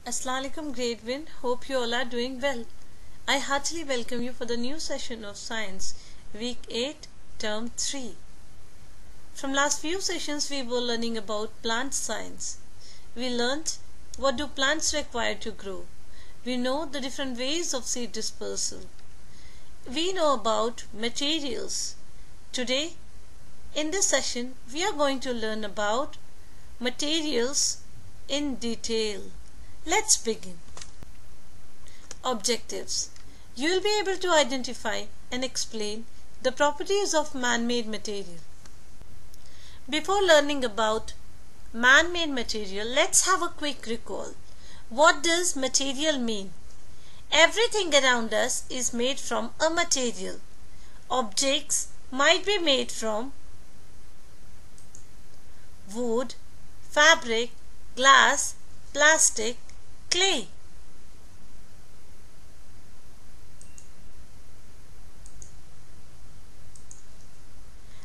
Assalamualaikum grade 1. Hope you all are doing well. I heartily welcome you for the new session of Science, Week 8, Term 3. From last few sessions we were learning about plant science. We learnt what do plants require to grow. We know the different ways of seed dispersal. We know about materials. Today, in this session, we are going to learn about materials in detail. Let's begin. Objectives. You will be able to identify and explain the properties of man-made material. Before learning about man-made material, let's have a quick recall. What does material mean? Everything around us is made from a material. Objects might be made from wood, fabric, glass, plastic, clay.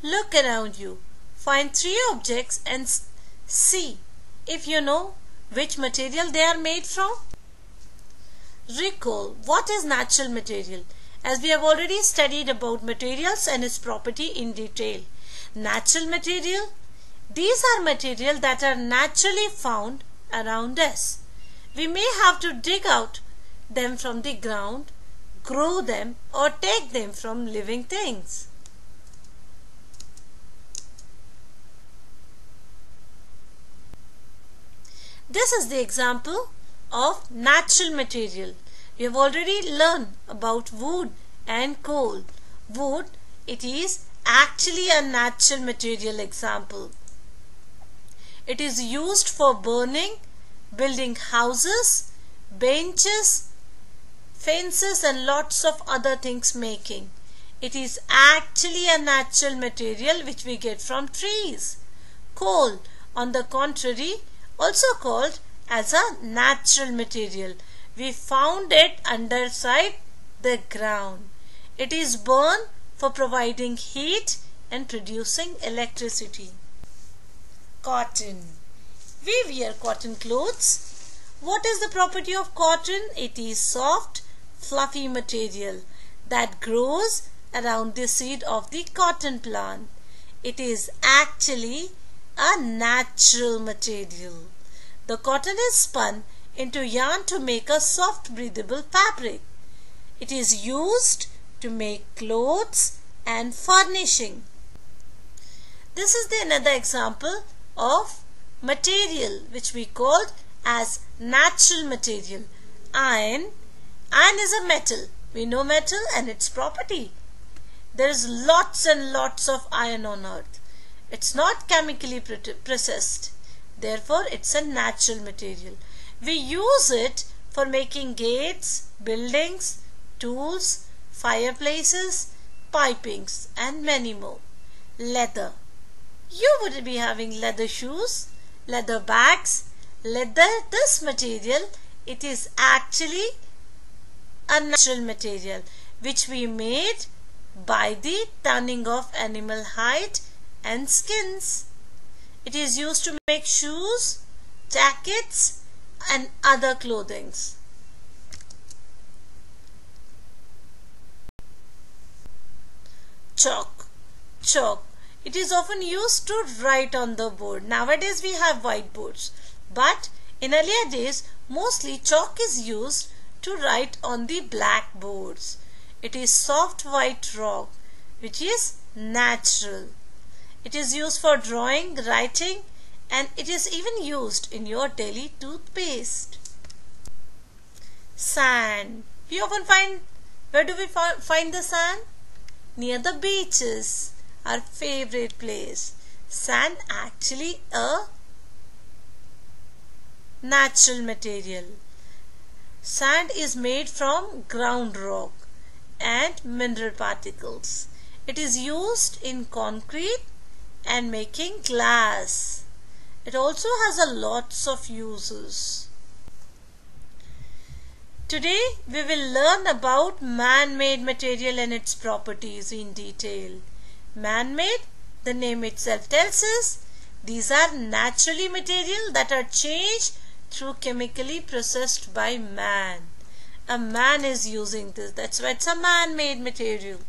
Look around you. Find 3 objects and see if you know which material they are made from. Recall what is natural material, as we have already studied about materials and its property in detail. Natural material, these are material that are naturally found around us. We may have to dig out them from the ground, grow them, or take them from living things. This is the example of natural material. We have already learned about wood and coal. Wood, it is actually a natural material example. It is used for burning, building houses, benches, fences and lots of other things making. It is actually a natural material which we get from trees. Coal, on the contrary, also called as a natural material. We found it underside the ground. It is burned for providing heat and producing electricity. Cotton. We wear cotton clothes. What is the property of cotton? It is soft, fluffy material that grows around the seed of the cotton plant. It is actually a natural material. The cotton is spun into yarn to make a soft, breathable fabric. It is used to make clothes and furnishing. This is another example of material which we called as natural material. Iron. Iron is a metal. We know metal and its property. There is lots and lots of iron on earth. It's not chemically processed. Therefore, it's a natural material. We use it for making gates, buildings, tools, fireplaces, pipings, and many more. Leather. You would be having leather shoes, leather bags. Leather, this material, it is actually a natural material which we made by the tanning of animal hide and skins. It is used to make shoes, jackets and other clothings. Chalk. Chalk. It is often used to write on the board. Nowadays we have whiteboards, but in earlier days mostly chalk is used to write on the blackboards. It is soft white rock which is natural. It is used for drawing, writing, and it is even used in your daily toothpaste. Sand. We often find, where do we find the sand? Near the beaches, our favorite place. Sand actually a natural material. Sand is made from ground rock and mineral particles. It is used in concrete and making glass. It also has a lots of uses. Today we will learn about man-made material and its properties in detail. Man-made, the name itself tells us, these are naturally material that are changed through chemically processed by man. A man is using this. That's why it's a man-made material.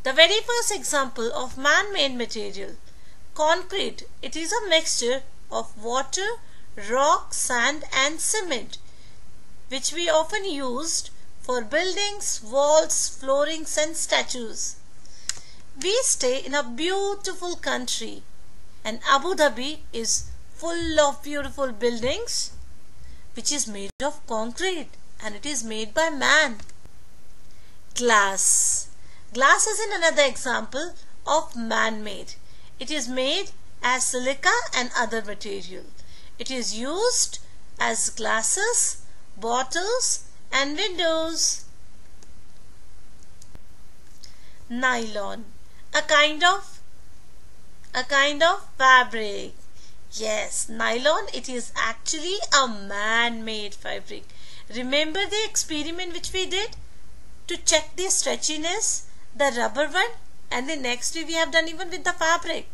The very first example of man-made material, concrete. It is a mixture of water, rock, sand and cement, which we often used for buildings, walls, floorings and statues. We stay in a beautiful country and Abu Dhabi is full of beautiful buildings which is made of concrete and it is made by man. Glass. Glass is another example of man-made. It is made as silica and other material. It is used as glasses, bottles and windows. Nylon. A kind of fabric. Yes, nylon, it is actually a man-made fabric. Remember the experiment which we did to check the stretchiness, the rubber one, and the next we have done even with the fabric.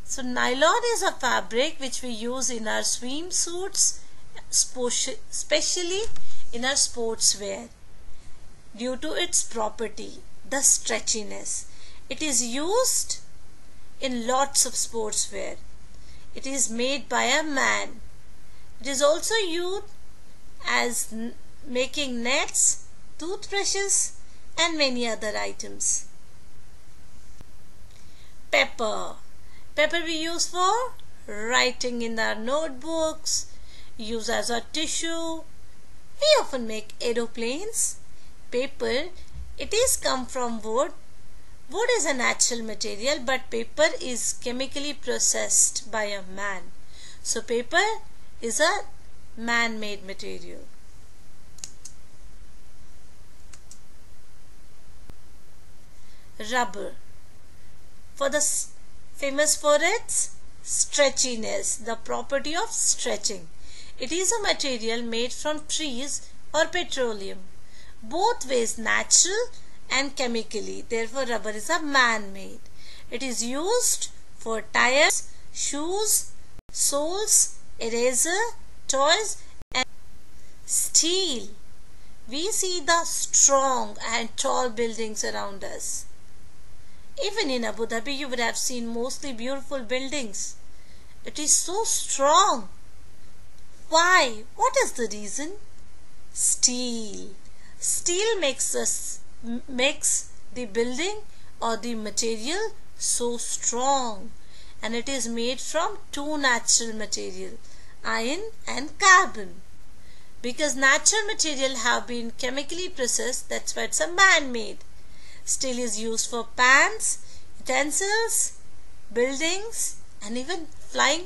So nylon is a fabric which we use in our swimsuits, especially in our sportswear, due to its property, the stretchiness. It is used in lots of sportswear. It is made by a man. It is also used as making nets, toothbrushes and many other items. Paper. Paper we use for writing in our notebooks, use as a tissue. We often make aeroplanes. Paper, it is come from wood. Wood is a natural material, but paper is chemically processed by a man. So paper is a man-made material. Rubber. Famous for its stretchiness, the property of stretching. It is a material made from trees or petroleum, both ways natural and chemically. Therefore, rubber is a man-made. It is used for tires, shoes, soles, eraser, toys and steel. We see the strong and tall buildings around us. Even in Abu Dhabi, you would have seen mostly beautiful buildings. It is so strong. Why? What is the reason? Steel. Steel makes the building or the material so strong, and it is made from two natural material, iron and carbon. Because natural material have been chemically processed, that's why it's a man-made. Steel is used for pans, utensils, buildings and even flying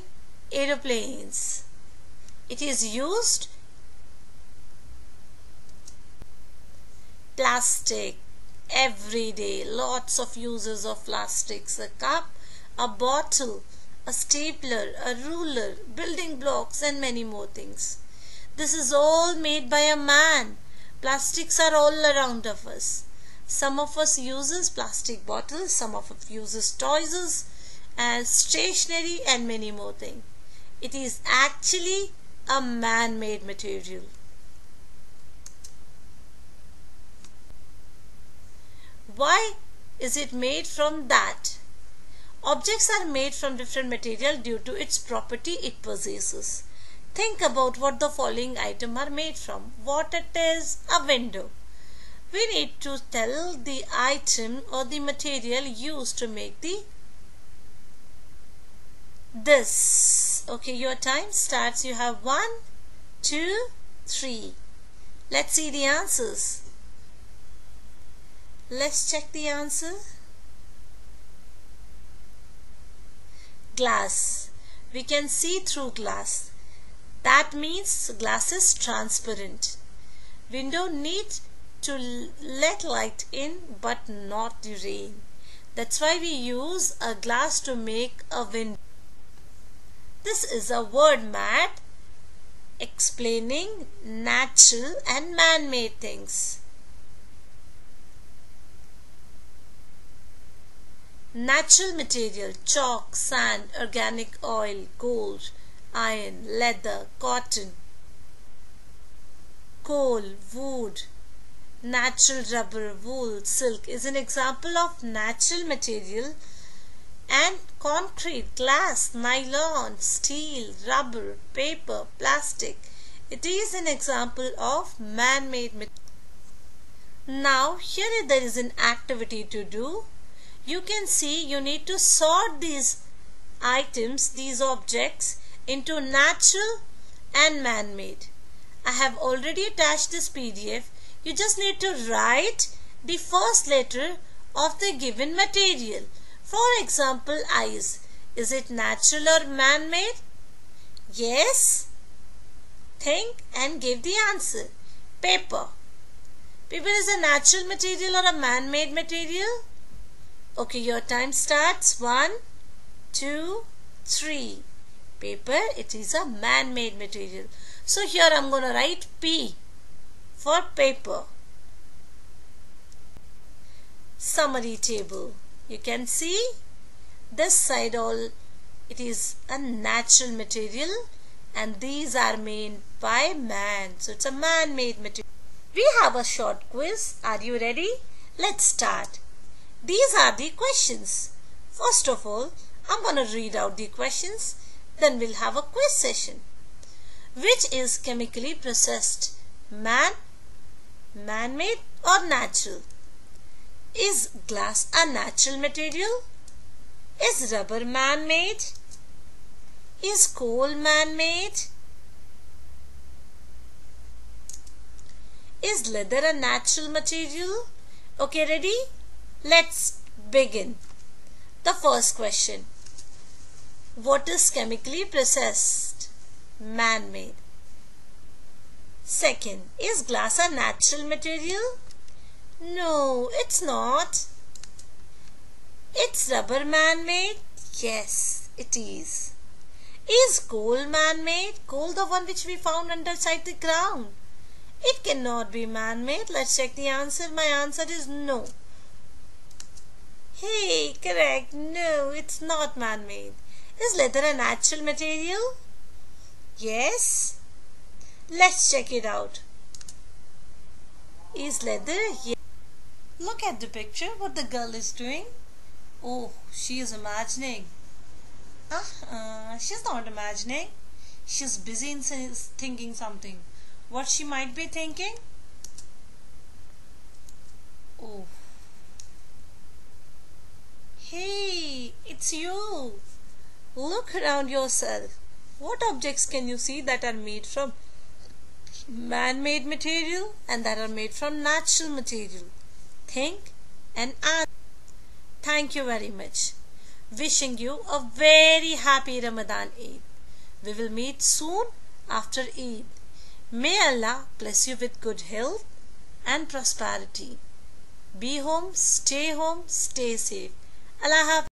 aeroplanes. It is used. Plastic. Every day, lots of uses of plastics. A cup, a bottle, a stapler, a ruler, building blocks and many more things. This is all made by a man. Plastics are all around of us. Some of us uses plastic bottles, some of us uses toys and stationery and many more things. It is actually a man-made material. Why is it made from that? Objects are made from different material due to its property it possesses. Think about what the following items are made from. What it is? A window. We need to tell the item or the material used to make this. Okay, your time starts. You have 1, 2, 3. Let's see the answers. Let's check the answer. Glass. We can see through glass. That means glass is transparent. Window needs to let light in but not the rain. That's why we use a glass to make a window. This is a word mat explaining natural and man-made things. Natural material, chalk, sand, organic oil, gold iron, leather, cotton, coal, wood, natural rubber, wool, silk is an example of natural material, and concrete, glass, nylon, steel, rubber, paper, plastic. It is an example of man-made material. Now here there is an activity to do. You can see you need to sort these items, these objects into natural and man-made. I have already attached this PDF. You just need to write the first letter of the given material. For example, eyes. Is it natural or man-made? Yes. Think and give the answer. Paper. Paper is a natural material or a man-made material? Okay, your time starts. 1, 2, 3. Paper, it is a man-made material. So here I am going to write P for paper. Summary table. You can see this side all, it is a natural material and these are made by man. So it's a man-made material. We have a short quiz. Are you ready? Let's start. These are the questions. First of all, I'm going to read out the questions. Then we'll have a quiz session. Which is chemically processed? Man-made or natural? Is glass a natural material? Is rubber man-made? Is coal man-made? Is leather a natural material? Okay, ready? Let's begin. The first question. What is chemically processed? Man-made. Second, is glass a natural material? No, it's not. Is rubber man-made? Yes, it is. Is coal man-made? Coal, the one which we found underside the ground. It cannot be man-made. Let's check the answer. My answer is no. Hey, correct. No, it's not man-made. Is leather a natural material? Yes. Let's check it out. Is leather? Yes. Look at the picture, what the girl is doing. Oh, she is imagining. She's not imagining. She's busy in thinking something. What she might be thinking? Oh. Hey, it's you. Look around yourself. What objects can you see that are made from man-made material and that are made from natural material? Think and answer. Thank you very much. Wishing you a very happy Ramadan Eid. We will meet soon after Eid. May Allah bless you with good health and prosperity. Be home, stay safe. Allah Hafiz.